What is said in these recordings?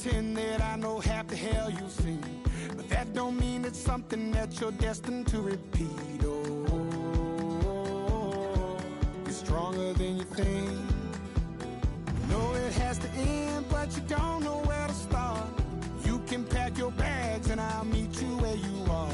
pretend that I know half the hell you've seen, but that don't mean it's something that you're destined to repeat. Oh, you're stronger than you think. You know it has to end, but you don't know where to start. You can pack your bags and I'll meet you where you are.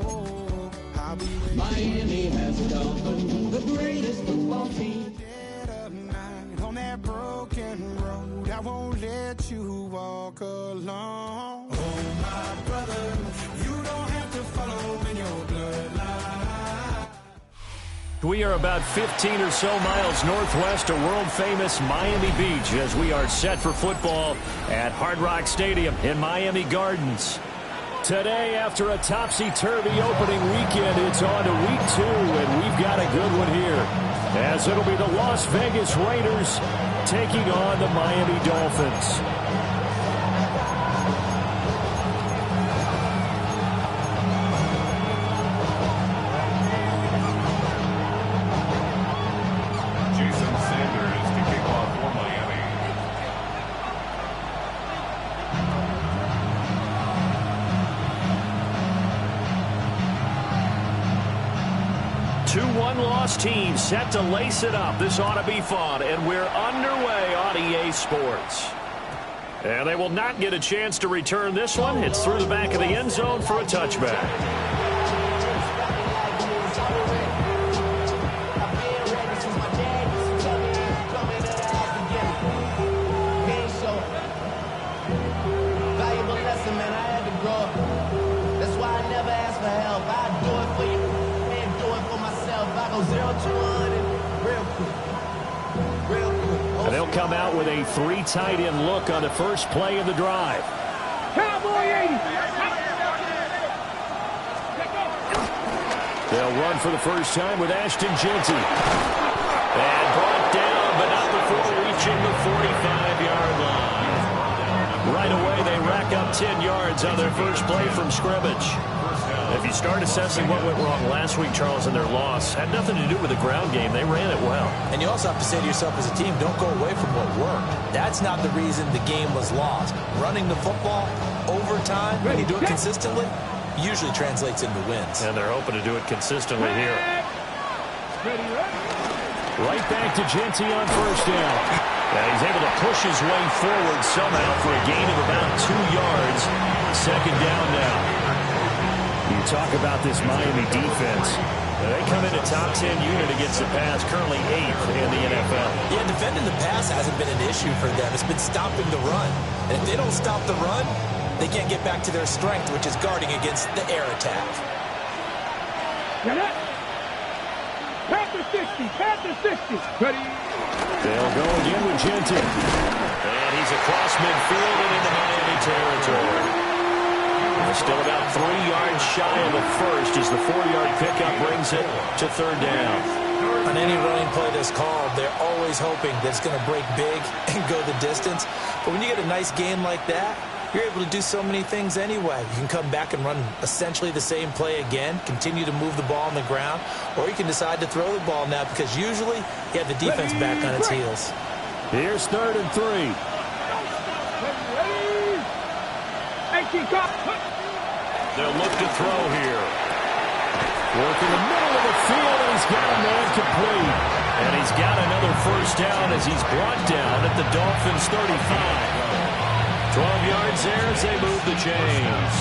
Oh, I'll be waiting. Miami has come, the greatest football team. Dead of night on that broken road, I won't let you walk alone. Oh, my brother, you don't have to follow in your bloodline. We are about 15 or so miles northwest of world-famous Miami Beach as we are set for football at Hard Rock Stadium in Miami Gardens. Today, after a topsy-turvy opening weekend, it's on to week 2, and we've got a good one here, as it'll be the Las Vegas Raiders taking on the Miami Dolphins. Two one-loss teams set to lace it up. This ought to be fun, and we're underway on EA Sports. And they will not get a chance to return this one. It's through the back of the end zone for a touchback. And they'll come out with a 3 tight end look on the first play of the drive. Cowboy 80. They'll run for the first time with Ashton Jeanty. And brought down, but not before reaching the 45-yard line. Right away, they rack up 10 yards on their first play from scrimmage. If you start assessing what went wrong last week, Charles, in their loss, had nothing to do with the ground game. They ran it well. And you also have to say to yourself as a team, don't go away from what worked. That's not the reason the game was lost. Running the football, overtime, when you do it consistently, usually translates into wins. And they're hoping to do it consistently here. Right back to Jeanty on first down. And he's able to push his way forward somehow for a gain of about 2 yards. Second down now. You talk about this Miami defense. They come in a top 10 unit against the pass, currently 8th in the NFL. Yeah, defending the pass hasn't been an issue for them. It's been stopping the run. And if they don't stop the run, they can't get back to their strength, which is guarding against the air attack. Panther 60, Panther 60. Ready? They'll go again with Jeanty. And he's across midfield and into Miami territory. Still about 3 yards shy of the first as the 4-yard pickup brings it to third down. On any running play that's called, they're always hoping that it's going to break big and go the distance. But when you get a nice gain like that, you're able to do so many things anyway. You can come back and run essentially the same play again, continue to move the ball on the ground, or you can decide to throw the ball now because usually you have the defense back on its heels. Here's 3rd and 3. They'll look to throw here. Work in the middle of the field, and he's got a man complete. And he's got another first down as he's brought down at the Dolphins' 35. 12 yards there as they move the chains.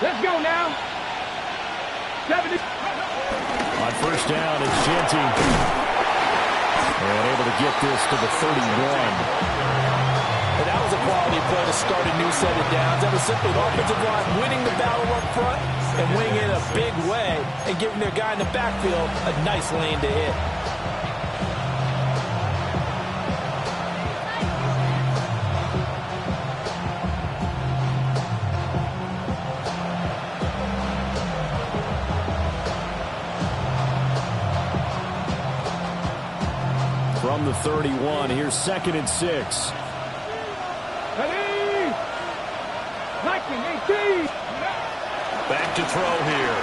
Let's go now. 70. On first down, it's Jeanty. And able to get this to the 31. And that was a quality play to start a new set of downs. That was simply the offensive line winning the battle up front and winning it in a big way and giving their guy in the backfield a nice lane to hit. From the 31, here's 2nd and 6. Ready? 19, 18. Back to throw here.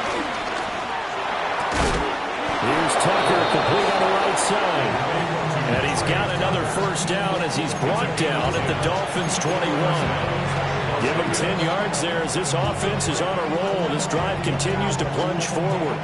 Here's Tucker, complete on the right side. And he's got another first down as he's brought down at the Dolphins' 21. Give him 10 yards there as this offense is on a roll. This drive continues to plunge forward.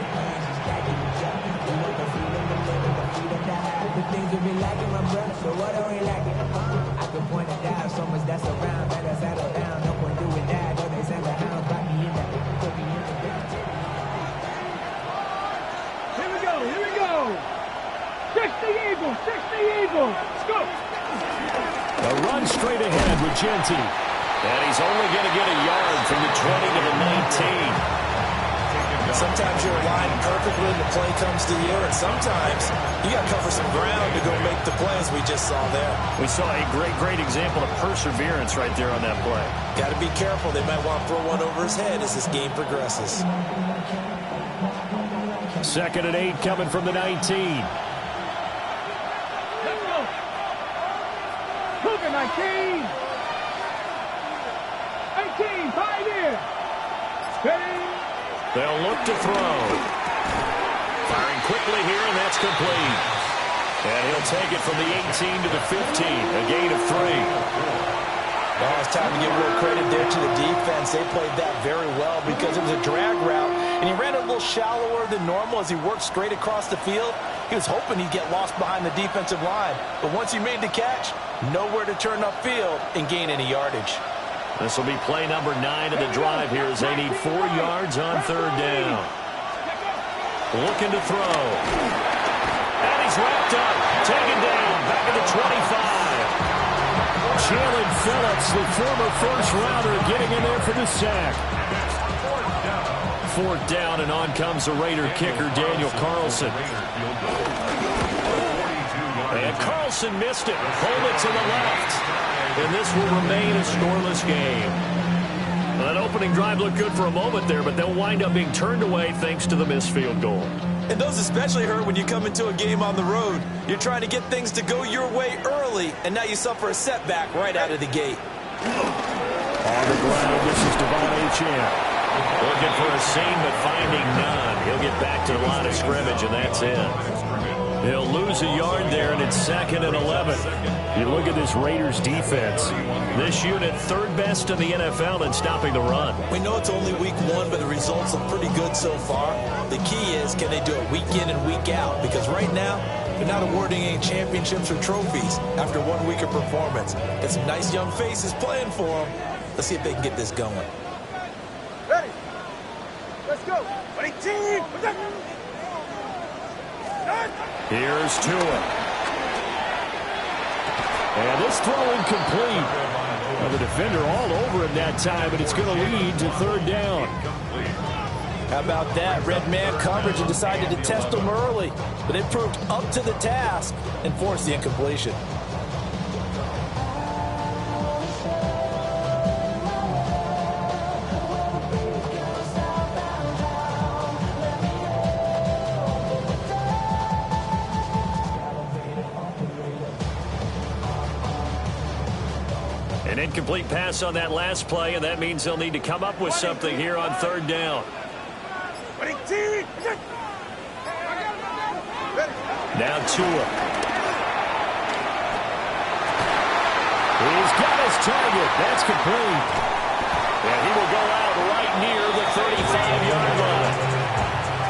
Here we go. 60 Eagles, 60 Eagles. Let's go. A run straight ahead with Genty. And he's only going to get a yard from the 20 to the 19. Sometimes you're aligned perfectly and the play comes to you, and sometimes you got to cover some ground to go make the plays we just saw there. We saw a great example of perseverance right there on that play. Got to be careful. They might want to throw one over his head as this game progresses. 2nd and 8 coming from the 19. Let's go. Cougar 19. 18, pioneer. Steady. They'll look to throw. Firing quickly here, and that's complete. And he'll take it from the 18 to the 15, a gain of 3. Well, it's time to give real credit there to the defense. They played that very well because it was a drag route, and he ran a little shallower than normal as he worked straight across the field. He was hoping he'd get lost behind the defensive line, but once he made the catch, nowhere to turn upfield and gain any yardage. This will be play number 9 of the drive here as they need 4 yards on 3rd down. Looking to throw. And he's wrapped up. Taken down. Back at the 25. Jalen Phillips, the former first-rounder, getting in there for the sack. 4th down, and on comes the Raider kicker, Daniel Carlson. And Carlson missed it. Pulled it to the left. And this will remain a scoreless game. Well, that opening drive looked good for a moment there, but they'll wind up being turned away thanks to the missed field goal. And those especially hurt when you come into a game on the road. You're trying to get things to go your way early, and now you suffer a setback right out of the gate. On the ground, this is Devon Achane. Looking for a seam, but finding none. He'll get back to the line of scrimmage, and that's it. He'll lose a yard there, and it's 2nd and 11. You look at this Raiders defense. This unit, 3rd best in the NFL in stopping the run. We know it's only week 1, but the results look pretty good so far. The key is, can they do it week in and week out? Because right now, they're not awarding any championships or trophies after 1 week of performance. Got some nice young faces playing for them. Let's see if they can get this going. Ready. Let's go. 18. Here's Tua. And this throw incomplete. Well, the defender all over him that time, and it's going to lead to 3rd down. How about that? Red man coverage and decided to test them early. But they proved up to the task and forced the incompletion. An incomplete pass on that last play, and that means they'll need to come up with something here on 3rd down. Now Tua. He's got his target. That's complete. And he will go out right near the 35-yard line.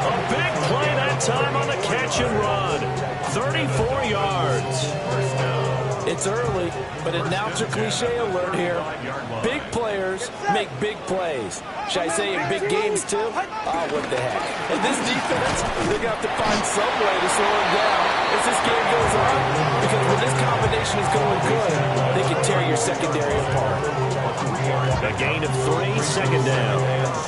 A big play that time on the catch and run. 34 yards. It's early, but announcer cliche alert here. Big players make big plays. Should I say in big games too? Oh, what the heck. And this defense, they're going to have to find some way to slow it down as this game goes on. Because when this combination is going good, they can tear your secondary apart. A gain of 3, 2nd down.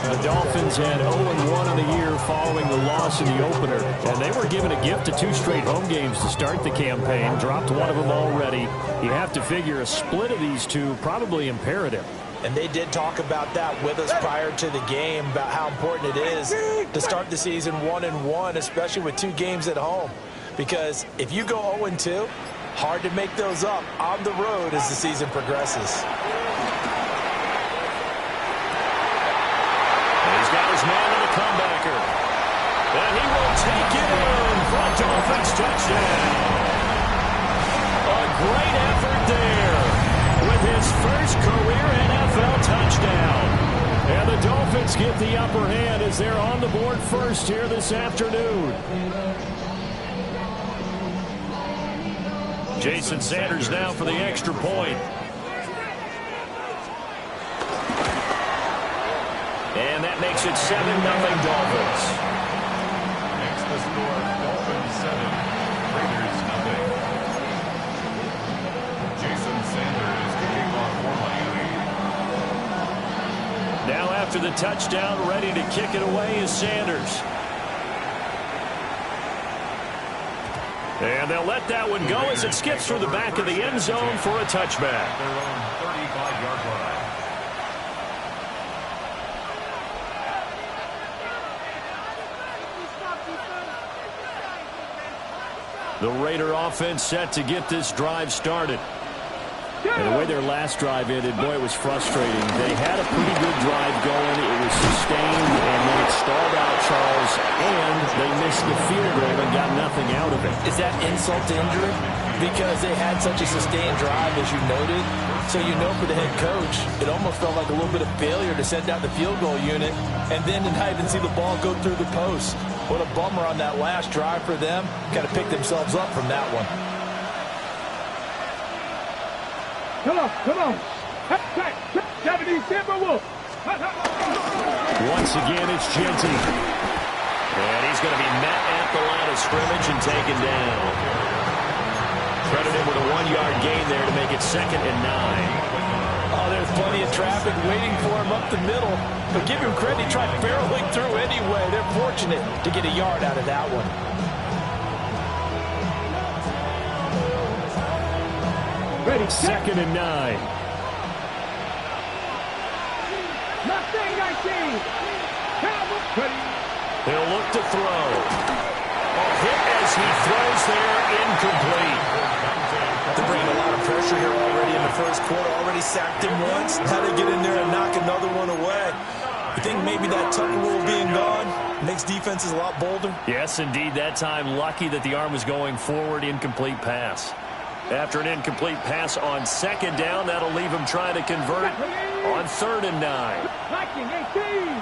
The Dolphins had 0-1 in the year following the loss in the opener. And they were given a gift of 2 straight home games to start the campaign. Dropped one of them already. You have to figure a split of these two probably imperative. And they did talk about that with us prior to the game, about how important it is to start the season 1-1, especially with 2 games at home. Because if you go 0-2, hard to make those up on the road as the season progresses. He's got his Dolphins touchdown. A great effort there with his first career NFL touchdown. And the Dolphins get the upper hand as they're on the board first here this afternoon. Jason Sanders now for the extra point. And that makes it 7-0 Dolphins. Next the score, Dolphins 7, Raiders 0. Jason Sanders kicking off for Miami. Now after the touchdown, ready to kick it away is Sanders. And they'll let that one go as it skips through the back of the end zone for a touchback. Their own 35-yard line. The Raider offense set to get this drive started. And the way their last drive ended, boy, it was frustrating. They had a pretty good drive going. It was sustained, and then it stalled out, Charles, and they missed the field goal and got nothing out of it. Is that insult to injury? Because they had such a sustained drive, as you noted. So you know for the head coach, it almost felt like a little bit of failure to send out the field goal unit and then to not even see the ball go through the post. What a bummer on that last drive for them. Got to pick themselves up from that one. Come on, come on. 70 Timberwolves. Once again, it's Genty. And he's going to be met at the line of scrimmage and taken down. Credit him with a 1-yard gain there to make it 2nd and 9. Oh, there's plenty of traffic waiting for him up the middle. But give him credit, he tried barreling through anyway. They're fortunate to get a yard out of that one. Ready, 2nd and 9. Nothing I see. Ready. He'll look to throw. A hit as he throws there, incomplete. They're bringing a lot of pressure here already in the first quarter. Already sacked him once. How to get in there and knock another one away. You think maybe that Tucker rule being gone makes defenses a lot bolder? Yes, indeed. That time, lucky that the arm was going forward. Incomplete pass. After an incomplete pass on 2nd down, that'll leave him trying to convert on 3rd and 9. Liking 18.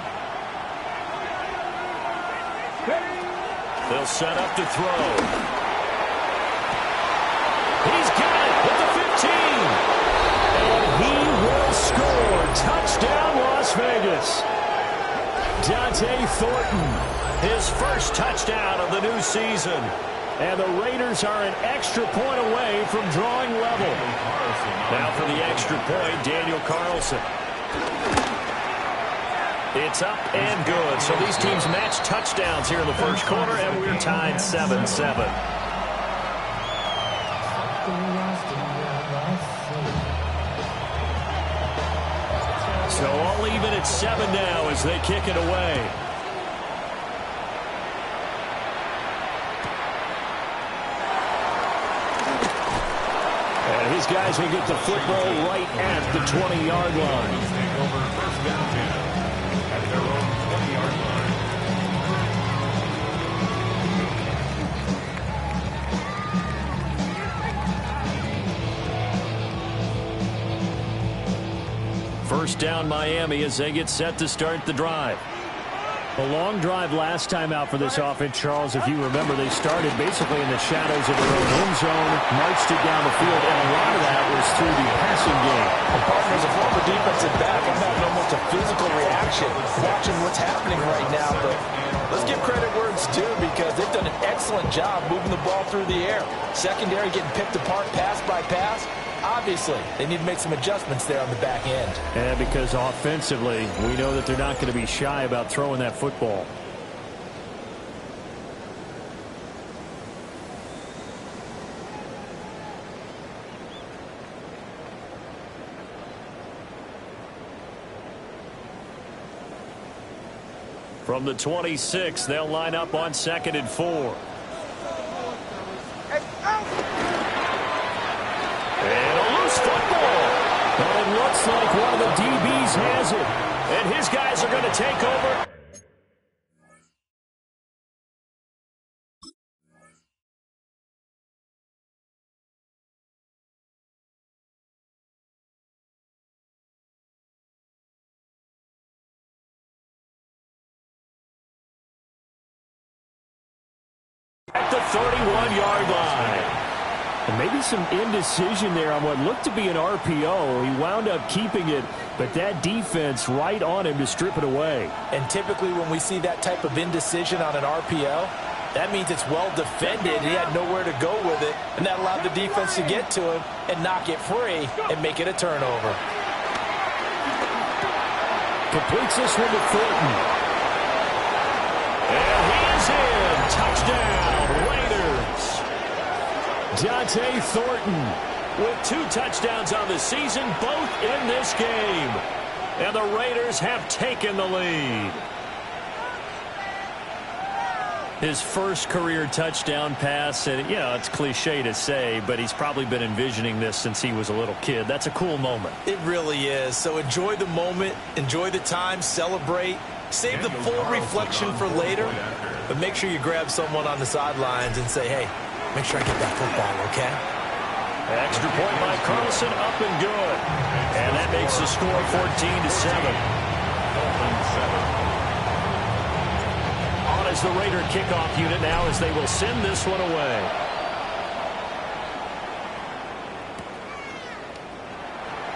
They'll set up to throw. He's got it with the 15. And he will score. Touchdown, Las Vegas. Dante Thornton, his first touchdown of the new season. And the Raiders are an extra point away from drawing level. Now for the extra point, Daniel Carlson. It's up and good. So these teams match touchdowns here in the first quarter, and we're tied 7-7. So all even at 7 now as they kick it away. And his guys will get the football right at the 20-yard line. Take over 1st down 10 at their own 20-yard line. First down Miami as they get set to start the drive. A long drive last time out for this offense, Charles. If you remember, they started basically in the shadows of their own home zone, marched it down the field, and a lot of that was through the passing game. As a former defensive back, I'm having almost a physical reaction watching what's happening right now. But let's give credit where it's due because they've done an excellent job moving the ball through the air. Secondary getting picked apart pass by pass. Obviously, they need to make some adjustments there on the back end. And because offensively, we know that they're not going to be shy about throwing that football. From the 26, they'll line up on 2nd and 4. And a loose football. But it looks like one of the DBs has it. And his guys are going to take over. At the 31-yard line. And maybe some indecision there on what looked to be an RPO. He wound up keeping it, but that defense right on him to strip it away. And typically when we see that type of indecision on an RPO, that means it's well defended. He had nowhere to go with it, and that allowed the defense to get to him and knock it free and make it a turnover. Completes this one to Thornton. And he is in. Touchdown, Raiders. Dante Thornton with 2 touchdowns on the season, both in this game. And the Raiders have taken the lead. His first career touchdown pass, and, it's cliche to say, but he's probably been envisioning this since he was a little kid. That's a cool moment. It really is. So enjoy the moment, enjoy the time, celebrate, save the full reflection for later, but make sure you grab someone on the sidelines and say, hey, make sure I get that football, okay? Extra point by Carlson, up and good. And that makes the score 14-7. As the Raider kickoff unit now as they will send this one away.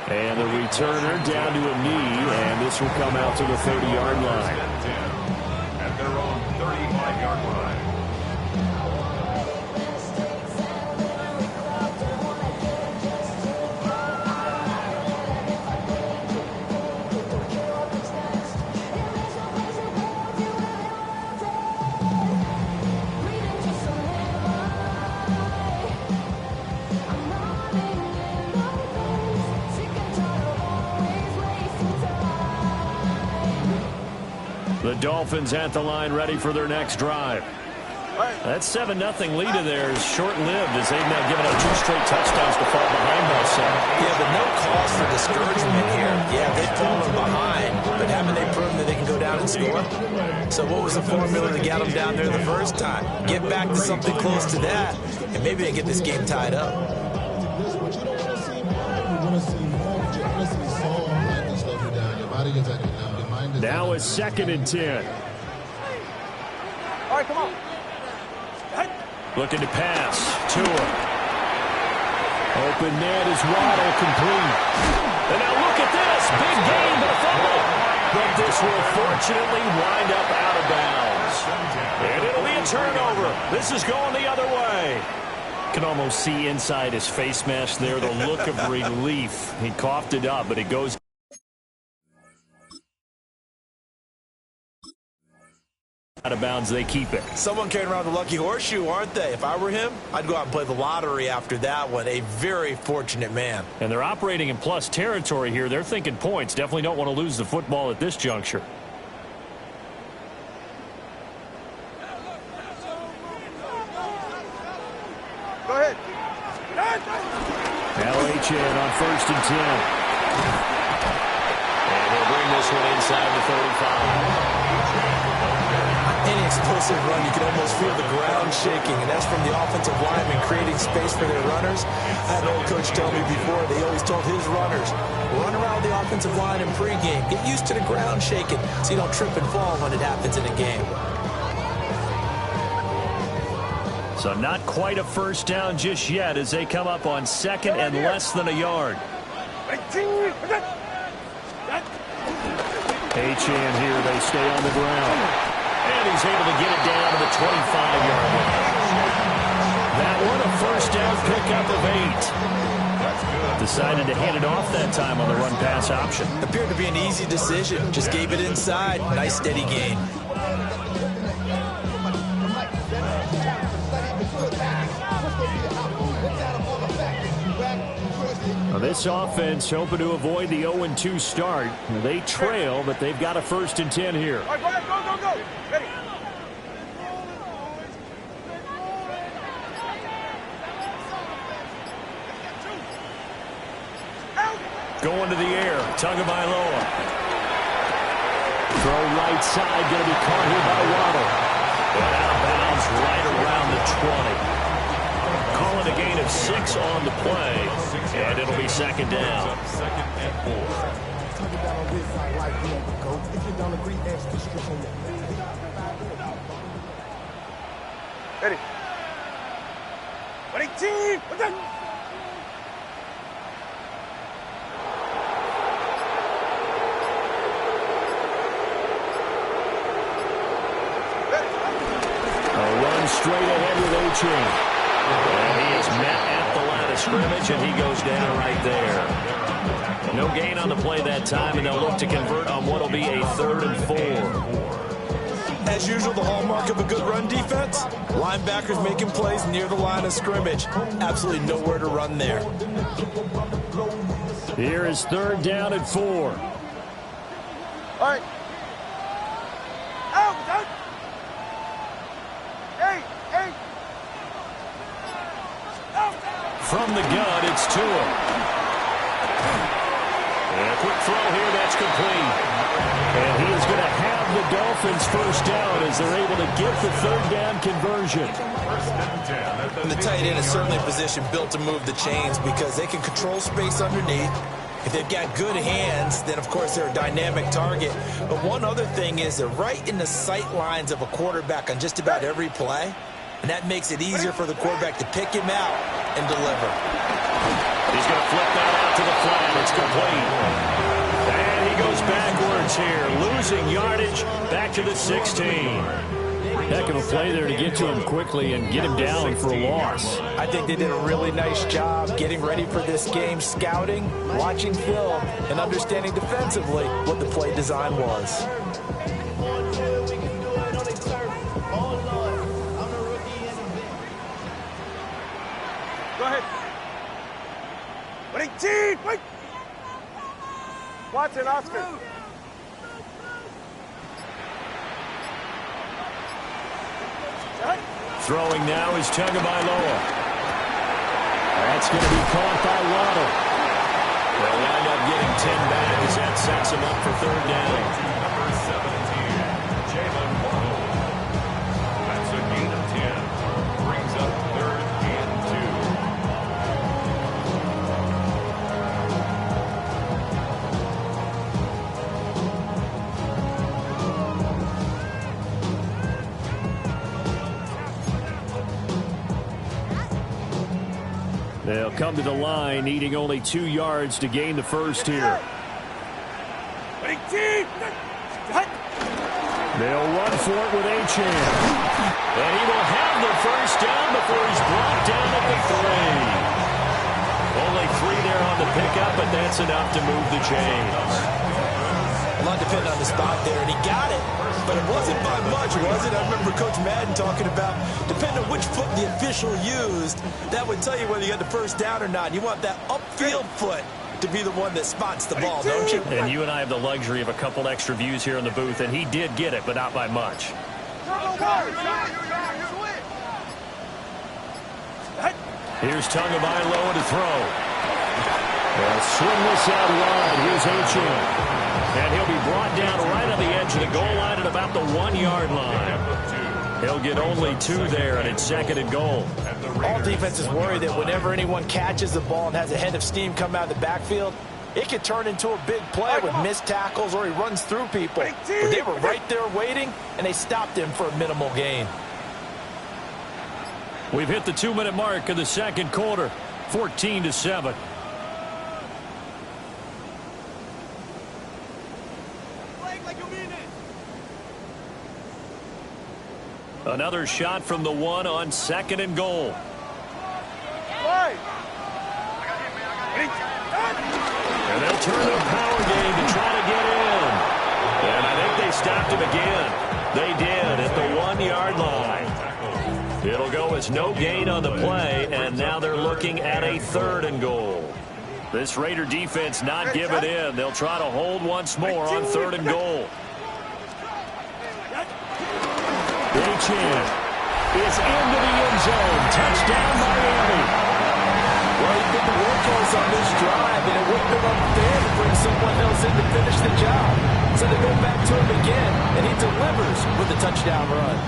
And the returner down to a knee, and this will come out to the 30-yard line. At their own 35-yard line. The Dolphins at the line ready for their next drive. That 7-0 lead of theirs short-lived as they've now given up 2 straight touchdowns to fall behind by 7. Yeah, but no cause for discouragement here. Yeah, they've fallen behind, but haven't they proven that they can go down and score? So what was the formula to get them down there the first time? Get back to something close to that, and maybe they get this game tied up. Now it's 2nd and 10. All right, come on. Looking to pass. Tua. Open net is Waddle, complete. And now look at this. Big game, but a fumble. But this will fortunately wind up out of bounds. And it'll be a turnover. This is going the other way. Can almost see inside his face mask there the look of relief. He coughed it up, but it goes out of bounds. They keep it. Someone carrying around the lucky horseshoe, aren't they? If I were him, I'd go out and play the lottery after that one. A very fortunate man. And they're operating in plus territory here. They're thinking points. Definitely don't want to lose the football at this juncture. Go ahead. LHN on 1st and 10. And they'll bring this one inside the 35. Any explosive run, you can almost feel the ground shaking, and that's from the offensive linemen creating space for their runners. I had an old coach tell me before, they always told his runners, run around the offensive line in pregame. Get used to the ground shaking so you don't trip and fall when it happens in a game. So not quite a first down just yet as they come up on 2nd and less than a yard. H-Chan here, they stay on the ground. And he's able to get it down to the 25-yard line. That one a first down pickup of 8. Decided to hand it off that time on the run-pass option. Appeared to be an easy decision. Just gave it inside. Nice steady gain. Now this offense hoping to avoid the 0-2 start. They trail, but they've got a 1st and 10 here. All right, go ahead, go. Ready. Going to the air, Tagovailoa. Throw right side, going to be caught here by Waddle. And out of bounds right around the 20. Calling a gain of 6 on the play, and it'll be 2nd down. Ready. Straight ahead with A-Chain. And he is met at the line of scrimmage, and he goes down right there. No gain on the play that time, and they'll look to convert on what will be a 3rd and 4. As usual, the hallmark of a good run defense, linebackers making plays near the line of scrimmage. Absolutely nowhere to run there. Here is 3rd down and 4. All right. Out. From the gun, it's Tua. And a quick throw here, that's complete. And he is going to have the Dolphins first down as they're able to get the 3rd down conversion. And the tight end is certainly a position built to move the chains because they can control space underneath. If they've got good hands, then of course they're a dynamic target. But one other thing is they're right in the sight lines of a quarterback on just about every play. And that makes it easier for the quarterback to pick him out and deliver. He's going to flip that out to the flat. It's complete. And he goes backwards here, losing yardage back to the 16. Heck of a play there to get to him quickly and get him down for a loss. I think they did a really nice job getting ready for this game, scouting, watching film, and understanding defensively what the play design was. Go ahead. Wait. Watson, Oscar. Throwing now is Tagovailoa. That's going to be caught by Waddle. They'll wind up getting 10 back as that sets him up for 3rd down. Number 17, Jalen Waddle. That's a gain of 10. Brings up 3rd and 2. They'll come to the line, needing only 2 yards to gain the first here. They'll run for it with A-Chain. And he will have the first down before he's brought down at the 3. Only 3 there on the pickup, but that's enough to move the chains. A lot depended on the spot there, and he got it. But it wasn't by much, was it? I remember Coach Madden talking about, depending on which foot the official used, that would tell you whether you got the first down or not. You want that upfield foot to be the one that spots the ball, don't you? And you and I have the luxury of a couple extra views here in the booth, and he did get it, but not by much. Here's Tagovailoa to throw. They'll swing this out wide. Here's A-Chain. And he'll be brought down right on the edge of the goal line at about the 1-yard line. He'll get only 2 there, and it's 2nd and goal. All defenses worry that whenever anyone catches the ball and has a head of steam come out of the backfield, it could turn into a big play with missed tackles or he runs through people. But they were right there waiting, and they stopped him for a minimal gain. We've hit the 2-minute mark of the 2nd quarter, 14-7. Another shot from the 1 on 2nd and goal. And they'll turn the power game to try to get in. And I think they stopped him again. They did at the 1-yard line. It'll go as no gain on the play, and now they're looking at a 3rd and goal. This Raider defense not giving in. They'll try to hold once more on 3rd and goal. A-Chain is into the end zone. Touchdown, Miami. Well, he's been the workhorse on this drive, and it wouldn't have been unfair to bring someone else in to finish the job. So they go back to him again, and he delivers with a touchdown run.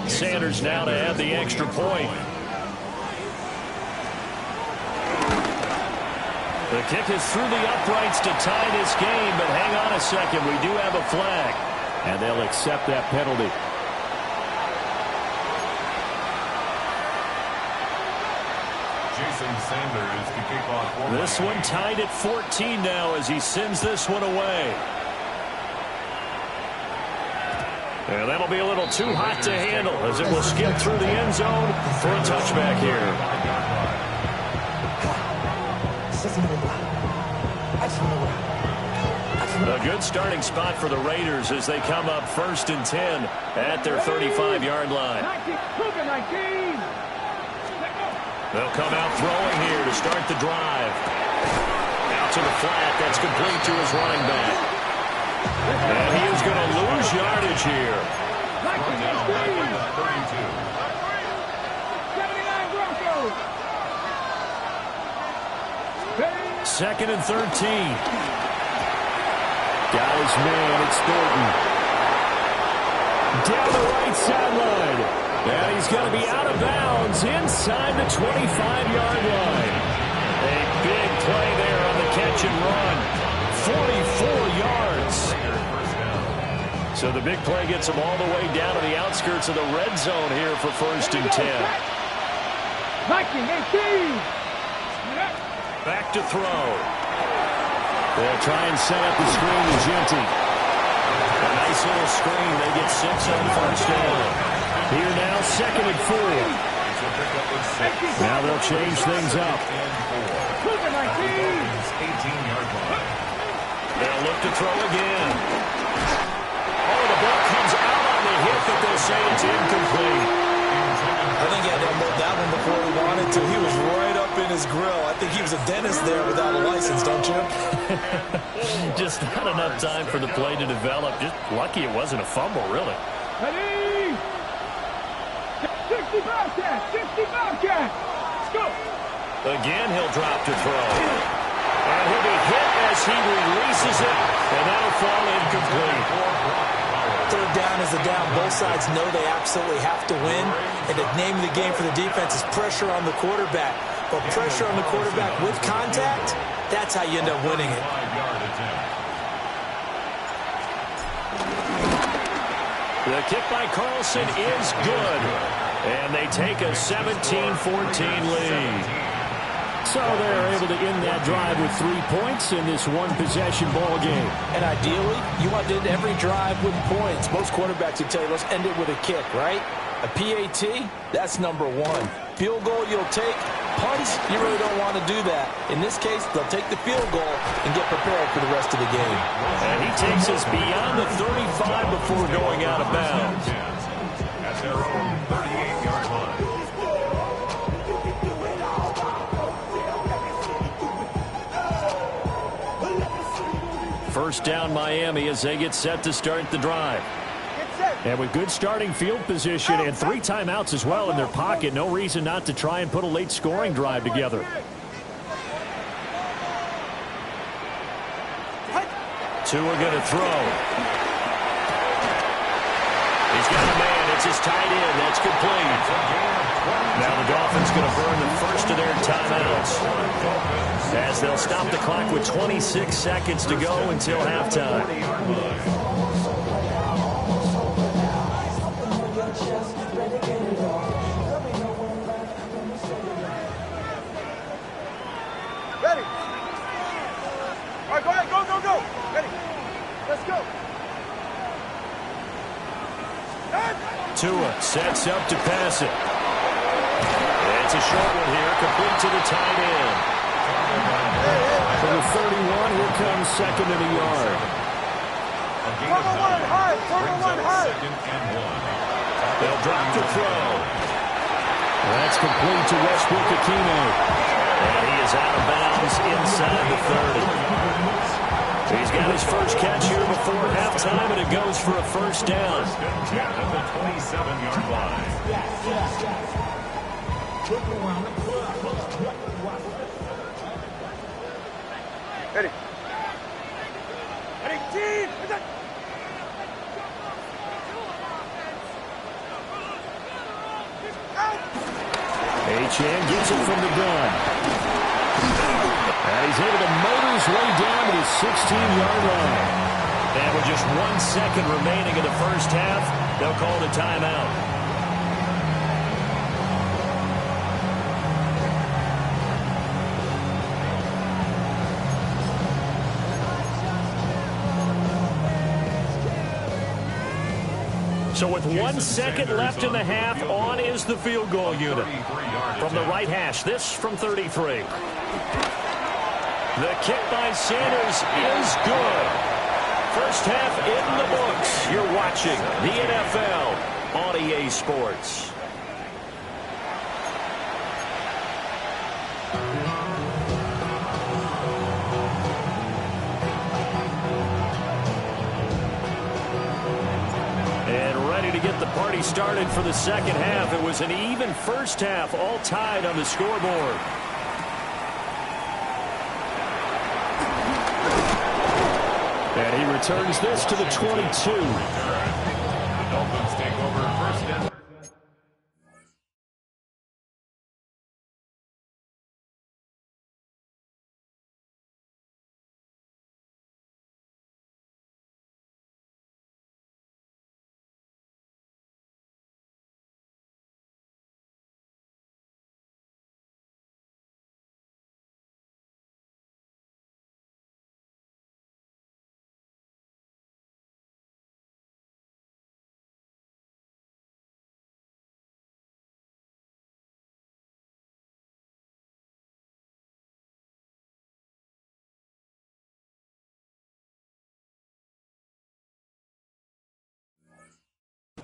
Sanders now to add the extra point. The kick is through the uprights to tie this game, but hang on a second. We do have a flag, and they'll accept that penalty. Jason Sanders to kick off. This one tied at 14 now as he sends this one away. And that'll be a little too hot to handle as it will skip through the end zone for a touchback here. A good starting spot for the Raiders as they come up 1st and 10 at their 35-yard line. They'll come out throwing here to start the drive. Out to the flat. That's complete to his running back. And he is going to lose yardage here. 2nd and 13. Got his man. It's Thornton. Down the right sideline. And he's going to be out of bounds inside the 25-yard line. A big play there on the catch and run. 44 yards. So the big play gets him all the way down to the outskirts of the red zone here for 1st and 10. Back to throw. They'll try and set up the screen to Genty. A nice little screen. They get 6 on 1st down. Here now, 2nd and 4. Now they'll change things up. They'll look to throw again. Oh, the ball comes out on the hit, but they'll say it's incomplete. I think he had to unload that one before he wanted to. He was right up in his grill. I think he was a dentist there without a license, don't you? Just not enough time for the play to develop. Just lucky it wasn't a fumble, really. Ready? 60 Bobcat! 60 Bobcat! Let's go! Again, he'll drop to throw. And he'll be hit as he releases it, and that'll fall incomplete. 3rd down is the down. Both sides know they absolutely have to win. And the name of the game for the defense is pressure on the quarterback. But pressure on the quarterback with contact, that's how you end up winning it. The kick by Carlson is good. And they take a 17-14 lead. So they're able to end that drive with 3 points in this one-possession ball game. And ideally, you want to end every drive with points. Most quarterbacks would tell you, let's end it with a kick, right? A PAT, that's number 1. Field goal you'll take. Punts, you really don't want to do that. In this case, they'll take the field goal and get prepared for the rest of the game. And he takes us beyond the 35 before going out of bounds. At their own 38-yard line. First down Miami as they get set to start the drive. And with good starting field position and 3 timeouts as well in their pocket, no reason not to try and put a late scoring drive together. Tua going to throw. He's got a man. It's his tight end. That's complete. Now the Dolphins going to burn the first of their timeouts as they'll stop the clock with 26 seconds to go until halftime. Ready? All right, go ahead. Go, go, go. Ready? Let's go. Tua sets up to pass it. It's a short one here, complete to the tight end. From the 31, here comes 2nd and a yard. They'll drop to throw. That's complete to Westbrook-Ikhine. And he is out of bounds inside the 30. He's got his first catch here before halftime, and it goes for a first down. At the 27-yard line. Ready? Ready, team! Achane gets it from the gun. And he's able to motor his way down to the 16-yard line. And with just 1 second remaining in the first half, they'll call the timeout. So with 1 second left in the half, on is the field goal unit. From the right hash, this from 33. The kick by Sanders is good. First half in the books. You're watching the NFL on EA Sports. Get the party started for the second half. It was an even first half, all tied on the scoreboard. And he returns this to the 22. The Dolphins take over first down.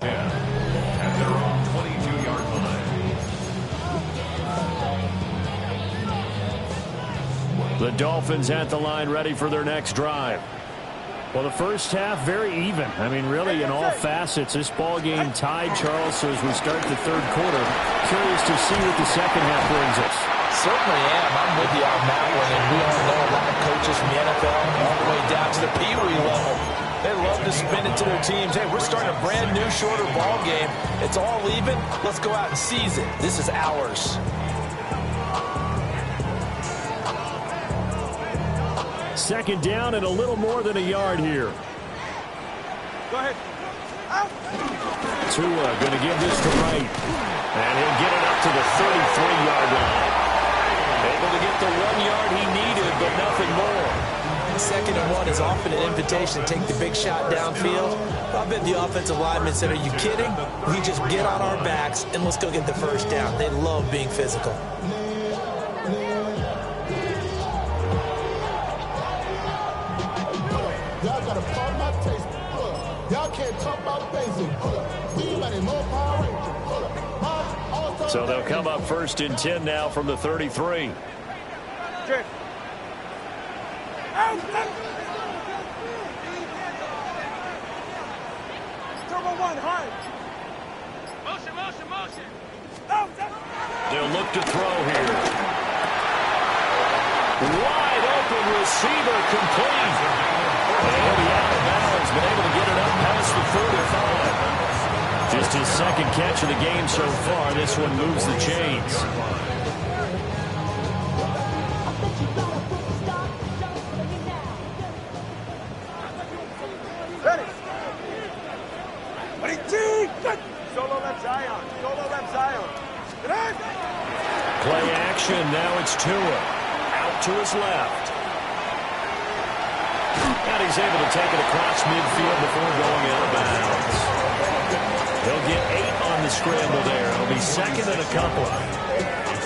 At their own 22-yard line. The Dolphins at the line, ready for their next drive. Well, the first half, very even. I mean, really, in all facets, this ball game tied, Charles. So as we start the third quarter, curious to see what the second half brings us. Certainly am. I'm with you on that one. And we all know a lot of coaches from the NFL all the way down to the Pee Wee level. They love to spin it to their teams. Hey, we're starting a brand new, shorter ball game. It's all even. Let's go out and seize it. This is ours. Second down and a little more than a yard here. Go ahead. Tua going to give this to Wright. And he'll get it up to the 33-yard line. Able to get the 1 yard he needed, but nothing more. Second and 1 is often an invitation to take the big shot downfield. I bet the offensive linemen said, are you kidding? We just get on our backs and let's go get the first down. They love being physical. Y'all got to part my taste. Y'all can't talk about basic. We got more Power Rangers. So they'll come up first and 10 now from the 33. Jay. Turbo 1, high. Motion. They'll look to throw here. Wide open receiver complete. And he'll be out of bounds, but able to get it up past the 45. Just his second catch of the game so far. This one moves the chains. Solo left Zion. Play action. Now it's Tua. Out to his left. And he's able to take it across midfield before going out of bounds. He'll get 8 on the scramble there. It'll be second and a couple.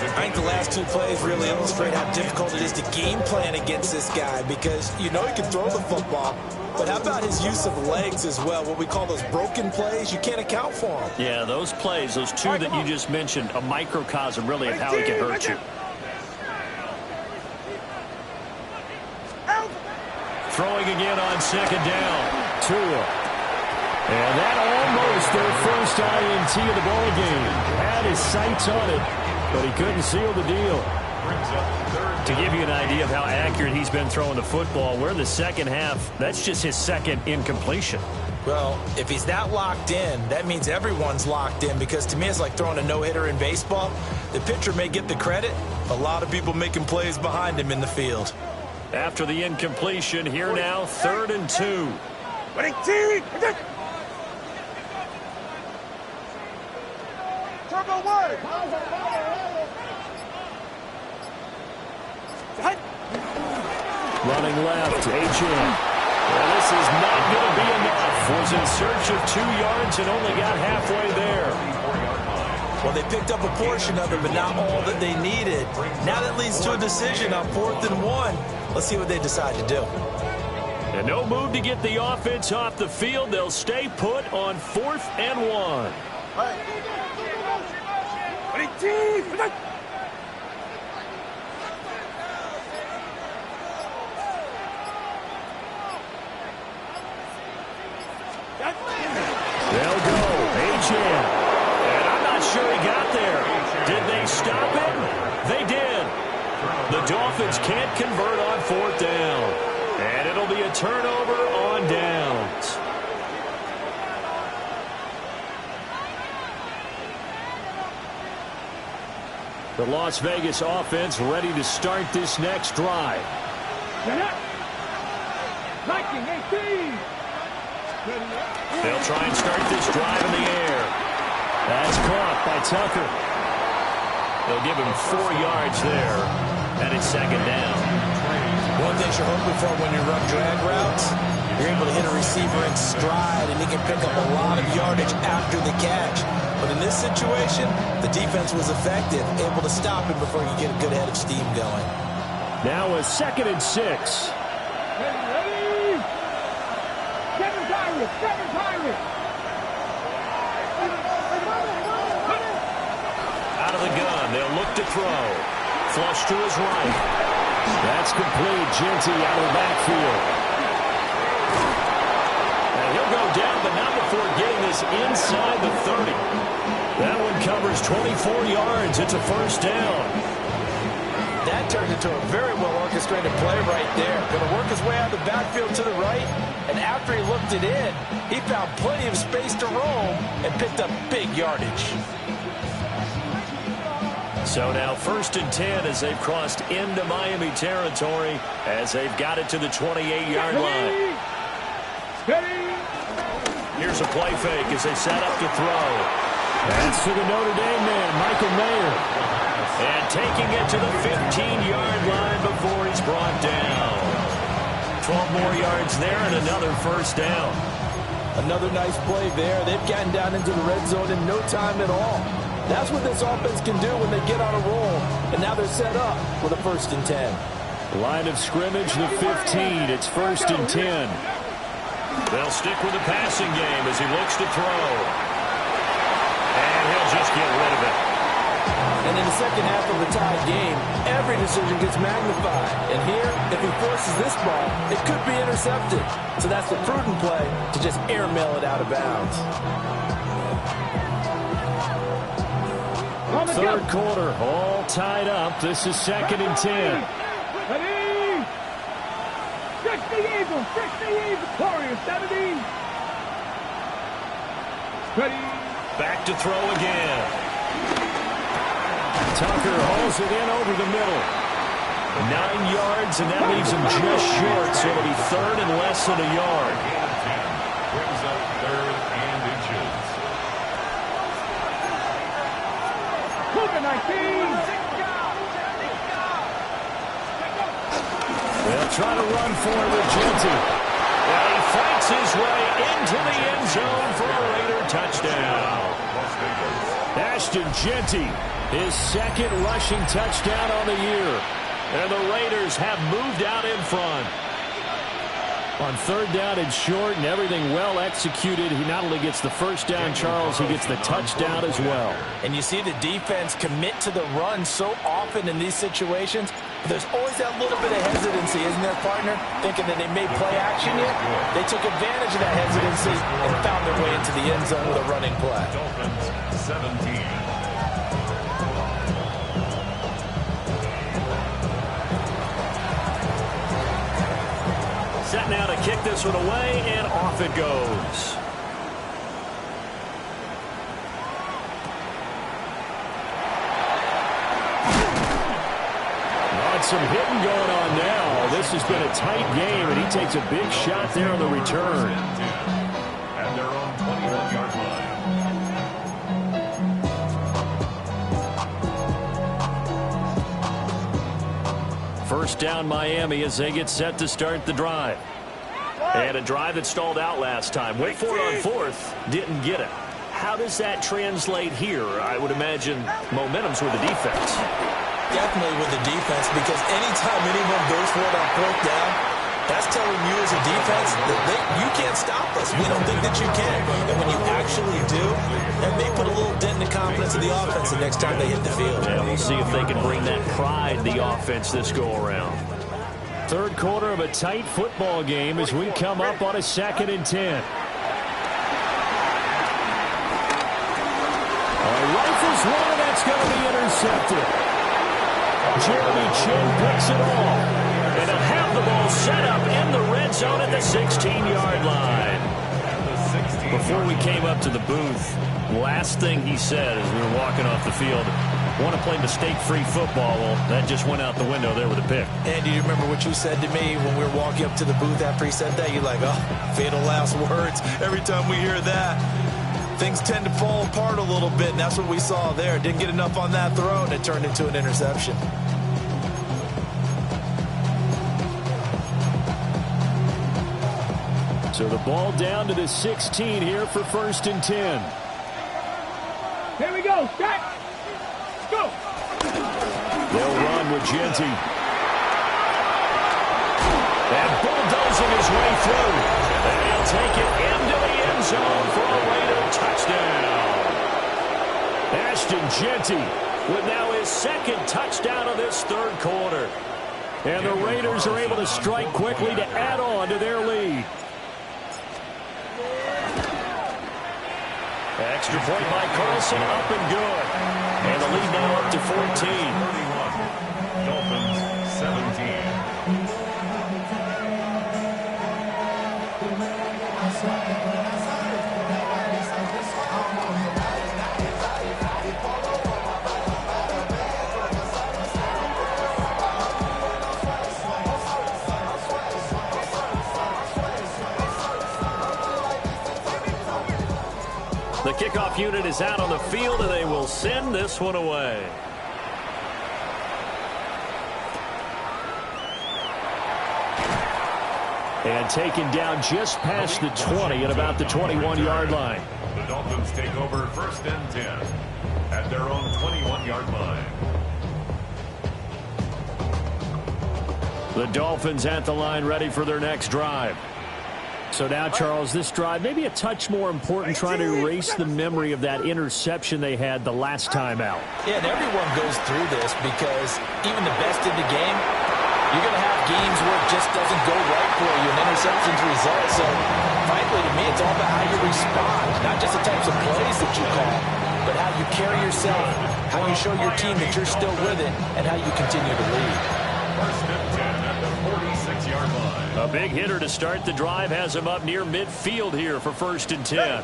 I think the last 2 plays really illustrate how difficult it is to game plan against this guy because you know he can throw the football, but how about his use of legs as well? What we call those broken plays, you can't account for them. Yeah, those plays, those 2 that you just mentioned, a microcosm really of how he can hurt you. Throwing again on second down. Tua. And that almost their first INT of the ball game. Had his sights on it, but he couldn't seal the deal. To give you an idea of how accurate he's been throwing the football, we're in the second half. That's just his second incompletion. Well, if he's that locked in, that means everyone's locked in because to me it's like throwing a no-hitter in baseball. The pitcher may get the credit. A lot of people making plays behind him in the field. After the incompletion, here now, 3rd and 2. Turbo word. Running left, H.M. Well, this is not going to be enough. Was in search of 2 yards and only got halfway there. Well, they picked up a portion of it, but not all that they needed. Now that leads to a decision on 4th and 1. Let's see what they decide to do. And no move to get the offense off the field. They'll stay put on 4th and 1. They'll go. H.M. And I'm not sure he got there. Did they stop him? They did. The Dolphins can't convert on 4th down. And it'll be a turnover on downs. The Las Vegas offense ready to start this next drive. They'll try and start this drive in the air. That's caught by Tucker. They'll give him 4 yards there. And it's 2nd down. One thing you're hoping for when you run drag routes, you're able to hit a receiver in stride, and he can pick up a lot of yardage after the catch. But in this situation, the defense was effective, able to stop him before he could get a good head of steam going. Now a 2nd and 6. Out of the gun, they'll look to throw. Flush to his right. That's complete. Genty out of the backfield. And he'll go down, but not before getting this inside the 30. That one covers 24 yards. It's a 1st down. That turned into a very well-orchestrated play right there. Going to work his way out of the backfield to the right, and after he looked it in, he found plenty of space to roam and picked up big yardage. So now 1st and 10 as they've crossed into Miami territory as they've got it to the 28-yard line. Here's a play fake as they set up to throw. That's to the Notre Dame man, Michael Mayer. And taking it to the 15-yard line before he's brought down. 12 more yards there and another 1st down. Another nice play there. They've gotten down into the red zone in no time at all. That's what this offense can do when they get on a roll. And now they're set up with a 1st and 10. Line of scrimmage, the 15. It's 1st and 10. They'll stick with the passing game as he looks to throw. And he'll just get rid of it. And in the second half of a tied game, every decision gets magnified. And here, if he forces this ball, it could be intercepted. So that's the prudent play to just airmail it out of bounds. 3rd quarter, all tied up. This is 2nd and 10. Ready? 60 Eagles, 60 Eagles, Warriors, 70. Ready? Back to throw again. Tucker hauls it in over the middle. 9 yards, and that leaves him just short, so it'll be 3rd and less than a yard. Brings up 3rd and inches. They'll try to run for it with Genty. And he fights his way into the end zone for a Raider touchdown. Ashton Genty, his 2nd rushing touchdown on the year. And the Raiders have moved out in front. On 3rd down and short and everything well executed, he not only gets the 1st down, Charles, he gets the touchdown as well. And you see the defense commit to the run so often in these situations. But there's always that little bit of hesitancy, isn't there, partner? Thinking that they may play action yet. They took advantage of that hesitancy and found their way into the end zone with a running play. Dolphins 17. Set now to kick this one away, and off it goes. got some hitting going on now. This has been a tight game, and he takes a big shot there on the return. At their own 21-yard line. First down Miami as they get set to start the drive. And a drive that stalled out last time. Went for it on fourth. Didn't get it. How does that translate here? I would imagine momentum's with the defense. Definitely with the defense, because anytime anyone goes for it on fourth down, that's telling you as a defense that you can't stop us. We don't think that you can. And when you actually do, that may put a little dent in the confidence of the offense the next time they hit the field. Yeah, we'll see if they can bring that pride to the offense this go-around. Third quarter of a tight football game as we come up on a 2nd and 10. Rifles one, and that's going to be intercepted. Jeremy Chin picks it off. And they'll have the ball set up in the red zone at the 16-yard line. Before we came up to the booth, last thing he said as we were walking off the field, want to play mistake-free football. Well, that just went out the window there with a pick. And do you remember what you said to me when we were walking up to the booth after he said that? You're like, oh, fatal last words. Every time we hear that, things tend to fall apart a little bit, and that's what we saw there. Didn't get enough on that throw, and it turned into an interception. So the ball down to the 16 here for 1st and 10. Here we go. Set. Go. They'll run with Genty. And bulldozing his way through. And he'll take it into the end zone for a Raider touchdown. Ashton Genty with now his 2nd touchdown of this 3rd quarter. And the Raiders are able to strike quickly to add on to their lead. Extra point by Carlson, up and good. And the lead now up to 14. 31. Dolphins 17. The kickoff unit is out on the field, and they will send this one away. And taken down just past the 20 at about the 21-yard line. The Dolphins take over 1st and 10 at their own 21-yard line. The Dolphins at the line, ready for their next drive. So now, Charles, this drive maybe a touch more important, trying to erase the memory of that interception they had the last time out. Yeah, and everyone goes through this because even the best in the game, you're going to have games where it just doesn't go right for you, and interceptions result. So, frankly, to me, it's all about how you respond, not just the types of plays that you call, but how you carry yourself, how you show your team that you're still with it, and how you continue to lead. 1st and 10 at the 46-yard line. A big hitter to start the drive has him up near midfield here for 1st and 10.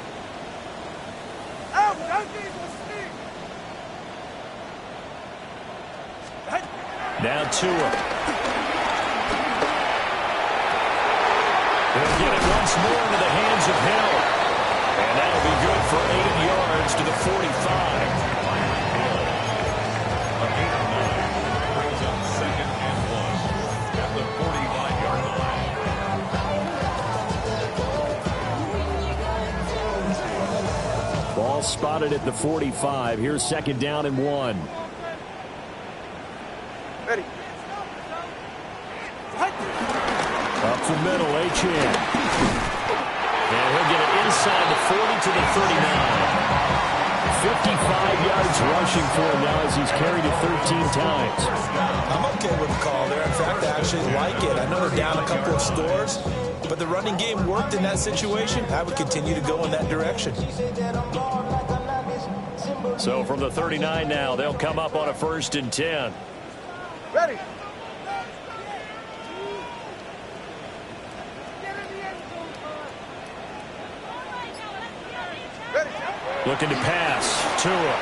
Now Tua. He'll get it once more into the hands of Hill. And that'll be good for 8 yards to the 45. A gain of 9 brings up 2nd and 1 at the 45-yard line. Ball spotted at the 45. Here's 2nd down and 1. Ready. Up the middle, Achane. And he'll get it inside the 40 to the 39. 55 yards rushing for him now as he's carried it 13 times. I'm okay with the call there. In fact, I actually like it. I know they're down a couple of scores, but the running game worked in that situation. I would continue to go in that direction. So from the 39 now, they'll come up on a 1st and 10. Ready. Looking to pass. Tua.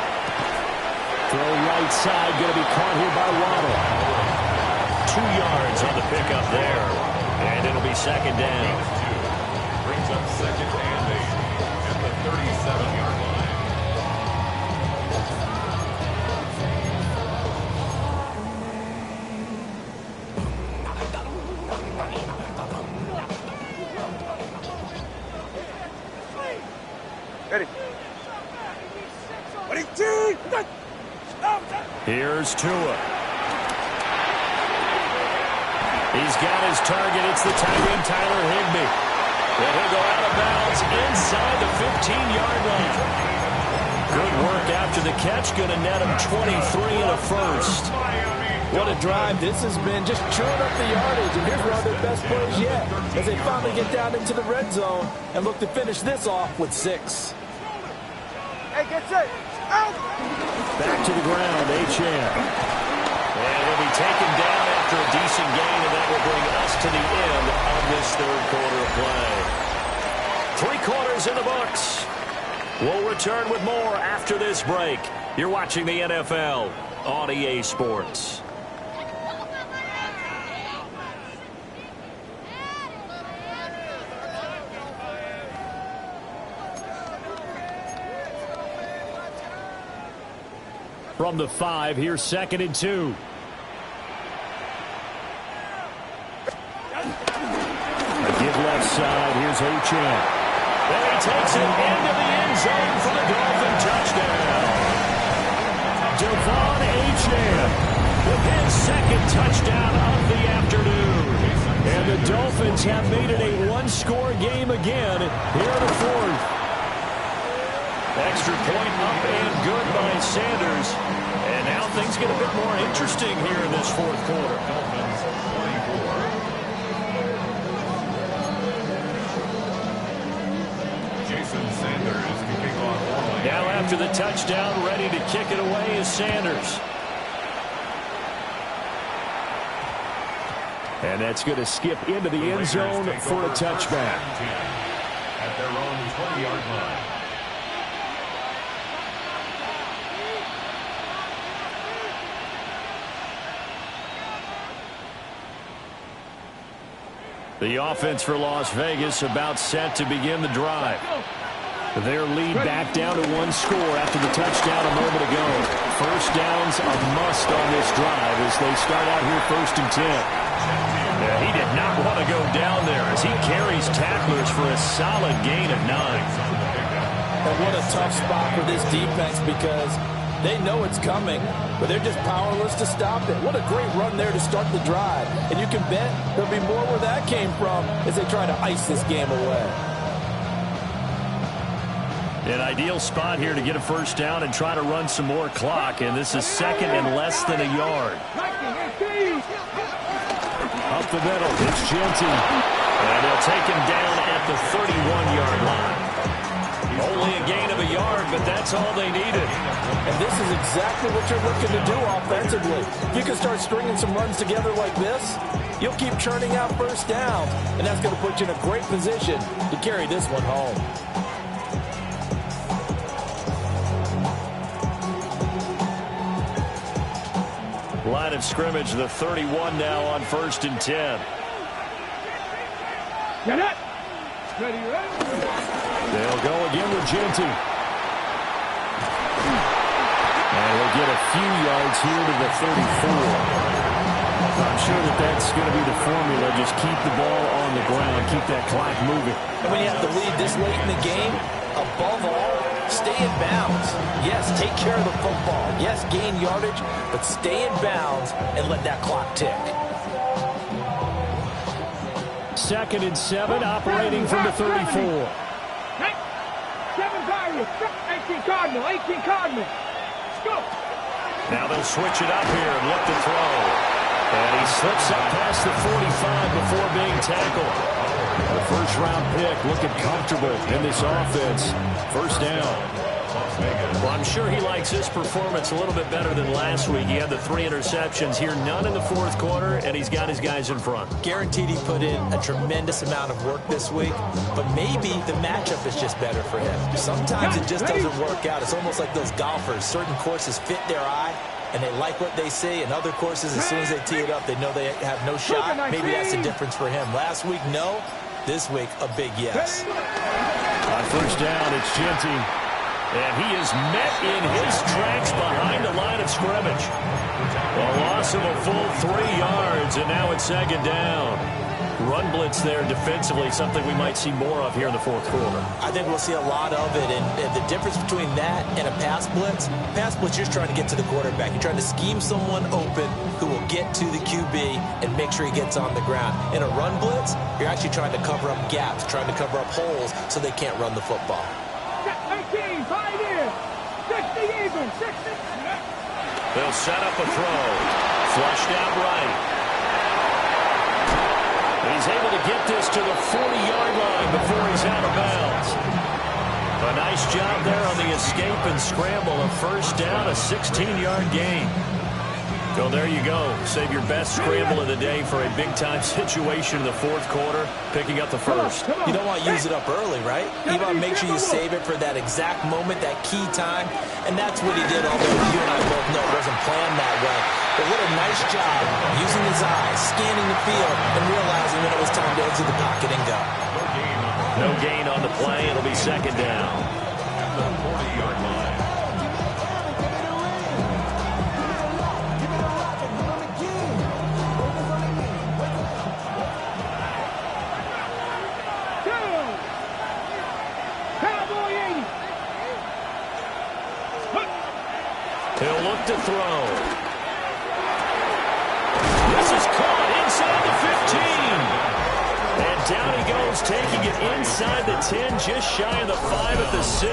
Throw right side. Going to be caught here by Waddle. yards on the pickup there. And it'll be second down. Brings up second and 8 at the 37-yard line. Ready. Here's Tua. He's got his target. It's the tight end, Tyler Higbee. And he'll go out of bounds inside the 15-yard line. Good work after the catch. Going to net him 23 and a first. What a drive this has been, just chewing up the yardage. And here's one of their best plays yet as they finally get down into the red zone and look to finish this off with 6. Hey, get set. Out. Back to the ground, Achane. And he'll be taken down after a decent gain, and that will bring us to the end of this third quarter of play. 3 quarters in the books. We'll return with more after this break. You're watching the NFL on EA Sports. From the 5, here's second and 2. A give left side, here's Achane. And he takes it into the end zone for the Dolphin touchdown. Devon Achane with his second touchdown of the afternoon. And the Dolphins have made it a one-score game again here in the fourth. Extra point up and good by Sanders. And now things get a bit more interesting here in this fourth quarter. Dolphins 24. Jason Sanders kicking off one. Now after the touchdown, ready to kick it away is Sanders. And that's going to skip into the end zone for a touchback. At their own 20-yard line. The offense for Las Vegas about set to begin the drive. Their lead back down to 1 score after the touchdown a moment ago. First down's a must on this drive as they start out here 1st and 10. Yeah, he did not want to go down there as he carries tacklers for a solid gain of 9. And what a tough spot for this defense because they know it's coming, but they're just powerless to stop it. What a great run there to start the drive. And you can bet there'll be more where that came from as they try to ice this game away. An ideal spot here to get a first down and try to run some more clock, and this is second and less than a yard. Up the middle, it's Genty. And they'll take him down at the 31-yard line. Only a gain of a yard, but that's all they needed. And this is exactly what you're looking to do offensively. If you can start stringing some runs together like this, you'll keep churning out first downs, and that's going to put you in a great position to carry this one home. Line of scrimmage, the 31 now on 1st and 10. Get it. Ready. They'll go again with Genty. And we'll get a few yards here to the 34. I'm sure that's going to be the formula. Just keep the ball on the ground. Keep that clock moving. And when you have to lead this late in the game, above all, stay in bounds. Yes, take care of the football. Yes, gain yardage, but stay in bounds and let that clock tick. 2nd and 7, operating from the 34. 7 Cardinals. 18 Cardinals. 18 Cardinals. Let's go. Now they'll switch it up here and look to throw. And he slips up past the 45 before being tackled. The first-round pick looking comfortable in this offense. First down. Well, I'm sure he likes his performance a little bit better than last week. He had the 3 interceptions here, none in the fourth quarter, and he's got his guys in front. Guaranteed he put in a tremendous amount of work this week, but maybe the matchup is just better for him. Sometimes it just doesn't work out. It's almost like those golfers. Certain courses fit their eye, and they like what they see. In other courses, as soon as they tee it up, they know they have no shot. Maybe that's the difference for him. Last week, no. This week, a big yes. On first down, it's Genty. And he is met in his tracks behind the line of scrimmage. A loss of a full 3 yards, and now it's second down. Run blitz there defensively, something we might see more of here in the fourth quarter. I think we'll see a lot of it, and the difference between that and a pass blitz, you're just trying to get to the quarterback. You're trying to scheme someone open who will get to the QB and make sure he gets on the ground. In a run blitz, you're actually trying to cover up gaps, trying to cover up holes so they can't run the football. 18, 5 in, 60 even, 60. They'll set up a throw. Flushed out right. He's able to get this to the 40-yard line before he's out of bounds. A nice job there on the escape and scramble. A first down, a 16-yard gain. So there you go. Save your best scramble of the day for a big-time situation in the fourth quarter, picking up the first. You don't want to use it up early, right? You want to make sure you save it for that exact moment, that key time. And that's what he did, although you and I both know it wasn't planned that way. But what a nice job using his eyes, scanning the field, and realizing when it was time to exit the pocket and go. No gain on the play. It'll be second down. The 40-yard line. He'll look to throw. This is caught inside the 15. And down he goes, taking it inside the 10, just shy of the 5 at the 6.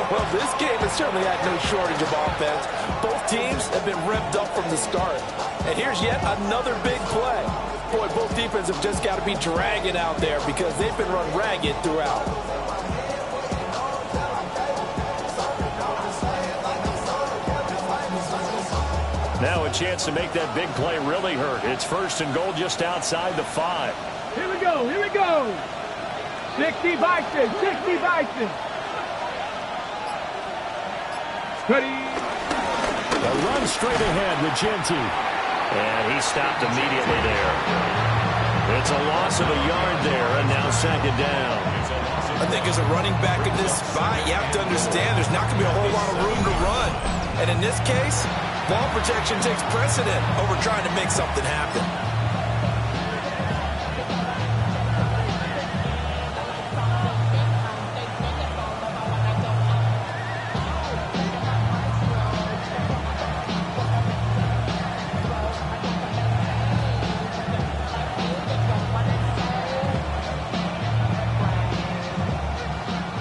Well, this game has certainly had no shortage of offense. Both teams have been revved up from the start. And here's yet another big play. Boy, both defenses have just got to be dragging out there because they've been run ragged throughout. Now a chance to make that big play really hurt. It's first and goal just outside the 5. Here we go, here we go. 60 Bison, 60 Bison. Ready. A run straight ahead with Genty. And he stopped immediately there. It's a loss of a yard there, and now second down. I think as a running back in this spot, you have to understand there's not going to be a whole lot of room to run. And in this case, ball protection takes precedent over trying to make something happen.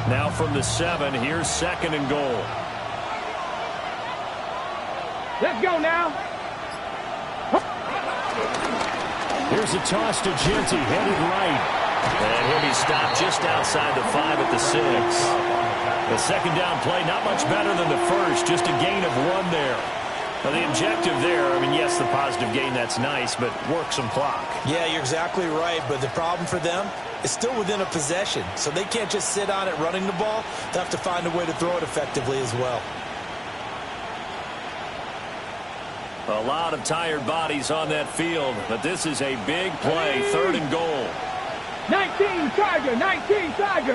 Now from the 7, here's second and goal. Let's go now. Here's a toss to Genty, headed right. And he'll be stopped just outside the 5 at the 6. The second down play, not much better than the first, just a gain of 1 there. Now the objective there, I mean, yes, the positive gain, that's nice, but work some clock. Yeah, you're exactly right, but the problem for them is still within a possession, so they can't just sit on it running the ball. They have to find a way to throw it effectively as well. A lot of tired bodies on that field, but this is a big play, third and goal. 19 Tiger, 19 Tiger.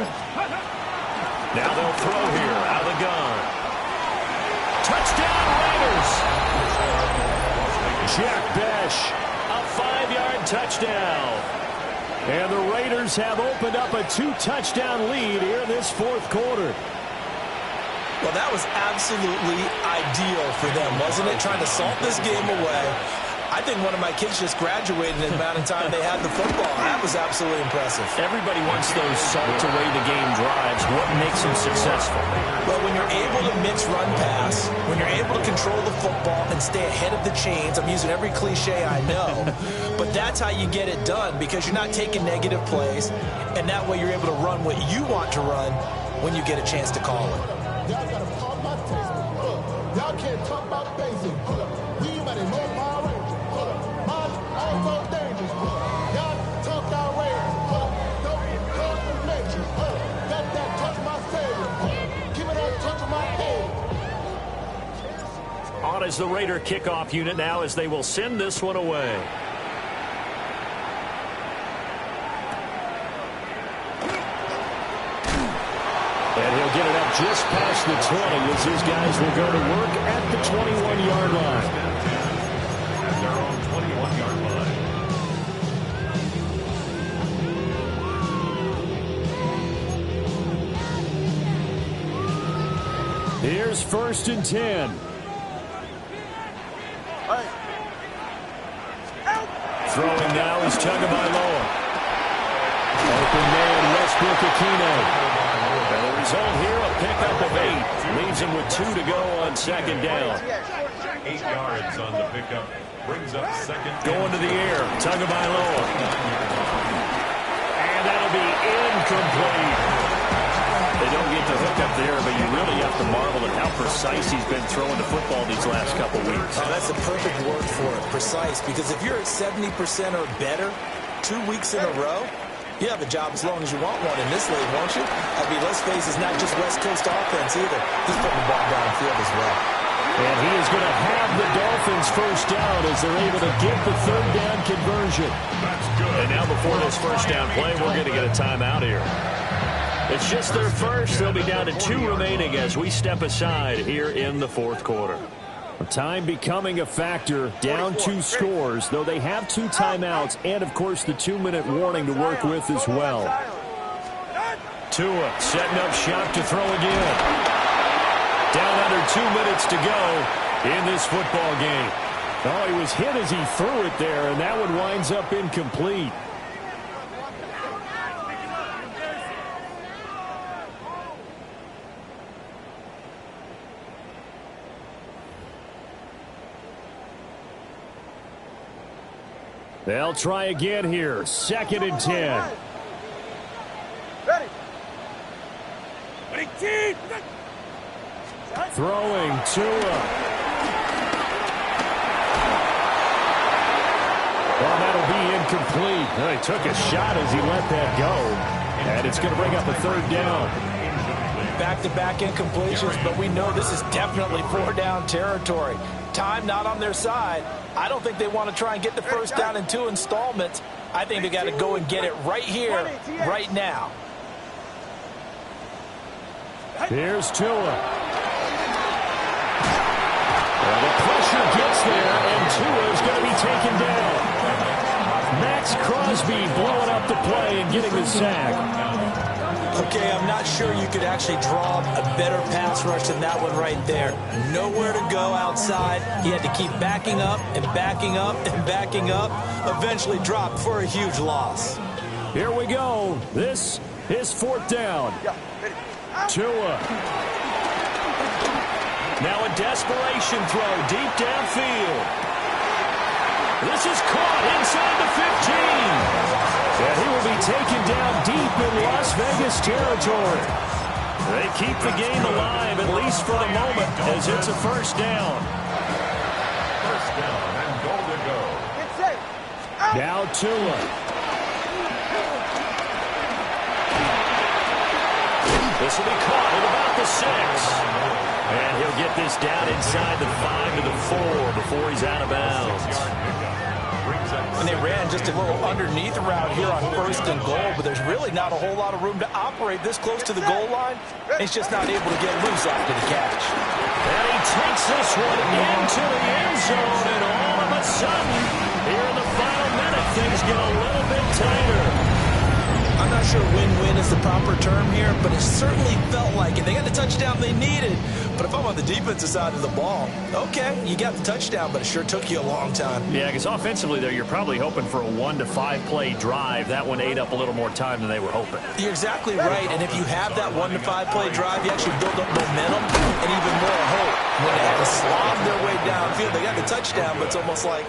Now they'll throw here, out of the gun. Touchdown Raiders! Jack Besh, a 5-yard touchdown. And the Raiders have opened up a 2-touchdown lead here in this fourth quarter. Well, that was absolutely ideal for them, wasn't it? Trying to salt this game away. I think one of my kids just graduated in the amount of time they had the football. That was absolutely impressive. Everybody wants those salt-away-the-game drives. What makes them successful? Well, when you're able to mix run pass, when you're able to control the football and stay ahead of the chains, I'm using every cliche I know, but that's how you get it done because you're not taking negative plays, and that way you're able to run what you want to run when you get a chance to call it. Y'all gotta talk about tasting. Y'all can't talk about basic. We mighty more Power Rangers. Mine also dangerous. Y'all talk outrageous. Don't touch the nature. Let that touch my savior. Give it that touch of my head. as the Raider kickoff unit now as they will send this one away. And he'll get it up just past the 20 as these guys will go to work at the 21-yard line. At their own 21-yard line. Here's 1st and 10. Throwing now is Tagovailoa. Open man, Westbrook-Ikhine. And the result here, a pickup of 8. Leaves him with 2 to go on 2nd down. 8 yards on the pickup. Brings up 2nd. Going to the air, Tagovailoa. And that'll be incomplete. They don't get the hook up there, but you really have to marvel at how precise he's been throwing the football these last couple weeks. Oh, that's a perfect word for it, precise, because if you're at 70% or better 2 weeks in a row, you have a job as long as you want one in this league, won't you? I mean, let's face it, it's not just West Coast offense either. He's putting the ball downfield as well. And he is going to have the Dolphins first down as they're able to get the 3rd down conversion. That's good. And now before this first down play, we're going to get a timeout here. It's just their first. They'll be down to 2 remaining as we step aside here in the 4th quarter. Time becoming a factor, down 2 scores, though they have 2 timeouts and, of course, the 2-minute warning to work with as well. Tua setting up shop to throw again. Down under 2 minutes to go in this football game. Oh, he was hit as he threw it there, and that one winds up incomplete. They'll try again here. 2nd and 10. Ready. Throwing Tua. Well, that'll be incomplete. Well, he took a shot as he let that go. And it's going to bring up a 3rd down. Back-to-back incompletions, but we know this is definitely 4-down territory. Time not on their side. I don't think they want to try and get the first down in 2 installments. I think they got to go and get it right here, right now. Here's Tua. Well, the pressure gets there, and Tua is going to be taken down. Max Crosby blowing up the play and getting the sack. Okay, I'm not sure you could actually draw a better pass rush than that one right there. Nowhere to go outside. He had to keep backing up and backing up and backing up. Eventually dropped for a huge loss. Here we go. This is 4th down. Tua. Now a desperation throw deep downfield. This is caught inside the 15. And he will be taken down deep in Las Vegas territory. They keep the game alive, at least for the moment, as it's a 1st down. 1st down and goal to go. Now Tua. This will be caught at about the 6. And he'll get this down inside the 5 to the 4 before he's out of bounds. And they ran just a little underneath route here on 1st and goal, but there's really not a whole lot of room to operate this close to the goal line. He's just not able to get loose after the catch. And he takes this one into the end zone, and all of a sudden, here in the final minute, things get a little bit tighter. I'm not sure win-win is the proper term here, but it certainly felt like it. They got the touchdown they needed, but if I'm on the defensive side of the ball, okay, you got the touchdown, but it sure took you a long time. Yeah, because offensively there, you're probably hoping for a 1 to 5 play drive. That one ate up a little more time than they were hoping. You're exactly right, and if you have that 1 to 5 play drive, you actually build up momentum and even more hope. When they had to slob their way downfield, they got the touchdown, but it's almost like,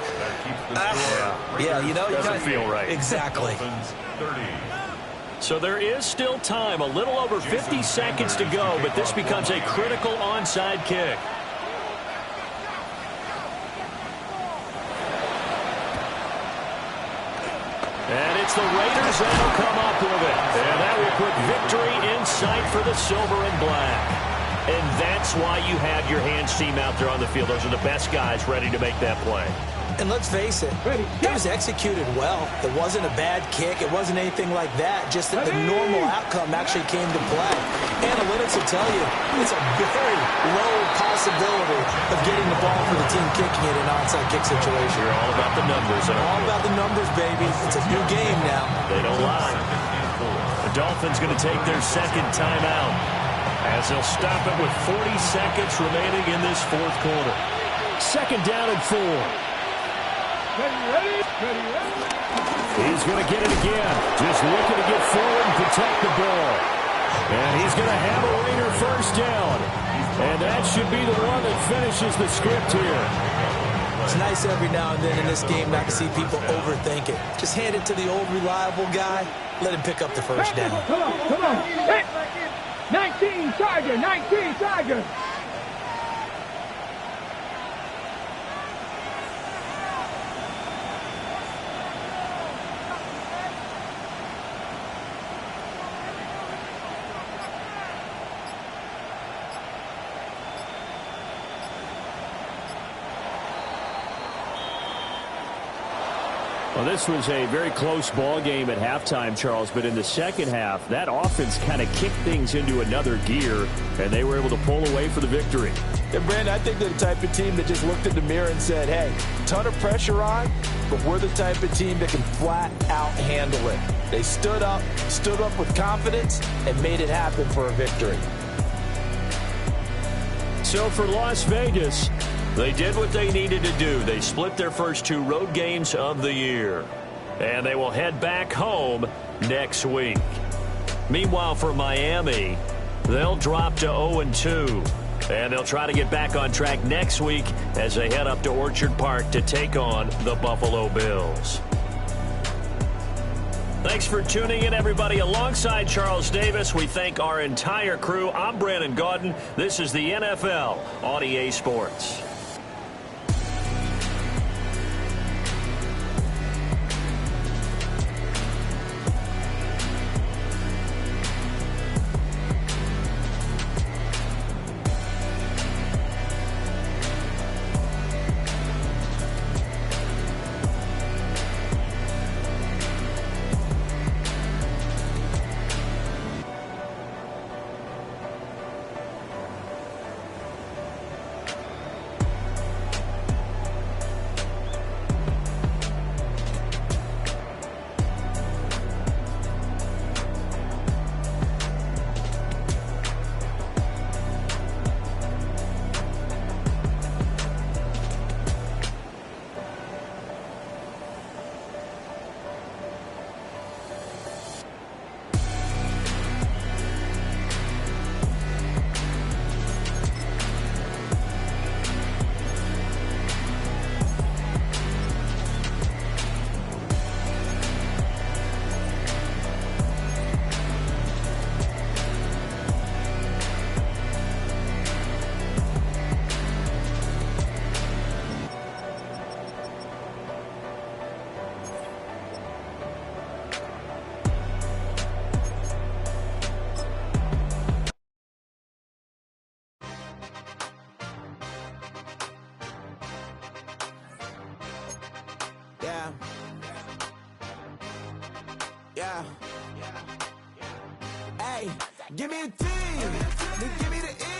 yeah, you know, doesn't feel right. Exactly. 30. So there is still time, a little over 50 seconds to go, but this becomes a critical onside kick. And it's the Raiders that'll come up with it. And that will put victory in sight for the silver and black. And that's why you have your hands team out there on the field. Those are the best guys ready to make that play. And let's face it, it was executed well. It wasn't a bad kick. It wasn't anything like that. Just that the normal outcome actually came to play. Analytics will tell you it's a very low possibility of getting the ball for the team kicking it in an onside kick situation. You're all about the numbers. All about the numbers, baby. It's a new game now. They don't lie. The Dolphins going to take their second timeout as they'll stop it with 40 seconds remaining in this fourth quarter. Second down and 4. He's going to get it again. Just looking to get forward and protect the ball. And he's going to have a Raider first down. And that should be the one that finishes the script here. It's nice every now and then in this game not to see people overthink it. Just hand it to the old reliable guy. Let him pick up the first down. Come on. Hey. 19 Tiger, 19 Tiger. Well, this was a very close ball game at halftime, Charles, but in the second half, that offense kind of kicked things into another gear, and they were able to pull away for the victory. And, Brandon, I think they're the type of team that just looked in the mirror and said, hey, ton of pressure on, but we're the type of team that can flat out handle it. They stood up with confidence, and made it happen for a victory. So for Las Vegas, they did what they needed to do. They split their first 2 road games of the year. And they will head back home next week. Meanwhile, for Miami, they'll drop to 0-2. And they'll try to get back on track next week as they head up to Orchard Park to take on the Buffalo Bills. Thanks for tuning in, everybody. Alongside Charles Davis, we thank our entire crew. I'm Brandon Gaudin. This is the NFL on EA Sports. Yeah. Hey, give me a team. Give me the